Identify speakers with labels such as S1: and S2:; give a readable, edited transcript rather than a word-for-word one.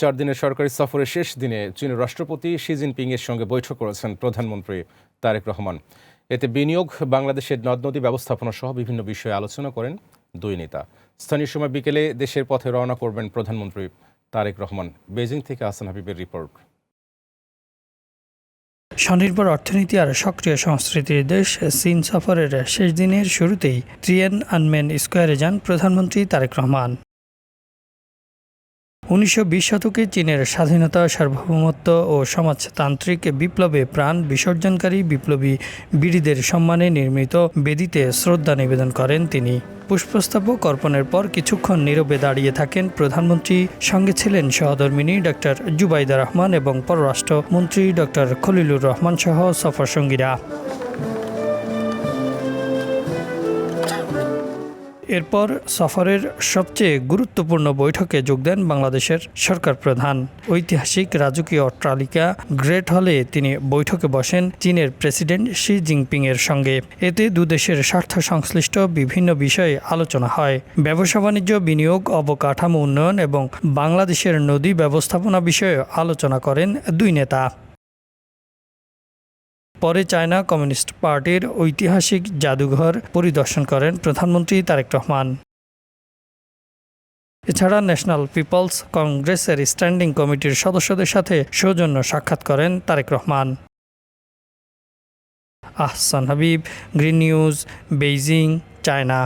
S1: 4 দিনের সরকারি সফরের শেষ দিনে চীনের রাষ্ট্রপতি শি জিনপিংয়ের সঙ্গে বৈঠক করেছেন প্রধানমন্ত্রী তারেক রহমান। এতে বিনিয়োগ, বাংলাদেশের নদ-নদী ব্যবস্থাপনা সহ বিভিন্ন বিষয়ে আলোচনা করেন দুই নেতা। স্থানীয় সময় বিকেলে দেশের পথে রওনা করবেন প্রধানমন্ত্রী তারেক রহমান। বেজিং থেকে আহসান হাবিবের রিপোর্ট।
S2: স্বনির্ভর অর্থনীতি আর সক্রিয় সংস্কৃতির দেশ চীন সফরের শেষ দিনের শুরুতেই তিয়ানআনমেন স্কোয়ারে যান প্রধানমন্ত্রী তারেক রহমান। 1920 শতকে চীনের স্বাধীনতা, সার্বভৌমত্ব ও সমাজতান্ত্রিক বিপ্লবে প্রাণ বিসর্জনকারী বিপ্লবী বীরদের সম্মানে নির্মিত বেদিতে শ্রদ্ধা নিবেদন করেন তিনি। পুষ্পস্তবক অর্পণের পর কিছুক্ষণ নীরবে দাঁড়িয়ে থাকেন প্রধানমন্ত্রী। সঙ্গে ছিলেন সহধর্মিণী ডক্টর জুবাইদা রহমান এবং পররাষ্ট্রমন্ত্রী ডক্টর খলিলুর রহমান সহ সফরসঙ্গীরা। এরপর সফরের সবচেয়ে গুরুত্বপূর্ণ বৈঠকে যোগ দেন বাংলাদেশের সরকার প্রধান। ঐতিহাসিক রাজকীয় অট্টালিকা গ্রেট হলে তিনি বৈঠকে বসেন চীনের প্রেসিডেন্ট শি জিনপিংয়ের সঙ্গে। এতে দুদেশের স্বার্থ সংশ্লিষ্ট বিভিন্ন বিষয়ে আলোচনা হয়। ব্যবসা বাণিজ্য, বিনিয়োগ, অবকাঠামো উন্নয়ন এবং বাংলাদেশের নদী ব্যবস্থাপনা বিষয়ে আলোচনা করেন দুই নেতা। পরে চায়না কমিউনিস্ট পার্টির ঐতিহাসিক জাদুঘর পরিদর্শন করেন প্রধানমন্ত্রী তারেক রহমান। এছাড়া ন্যাশনাল পিপলস কংগ্রেসের স্ট্যান্ডিং কমিটির সদস্যদের সাথে সৌজন্য সাক্ষাৎ করেন Tarique Rahman. Ahsan Habib, Green News, Beijing, China.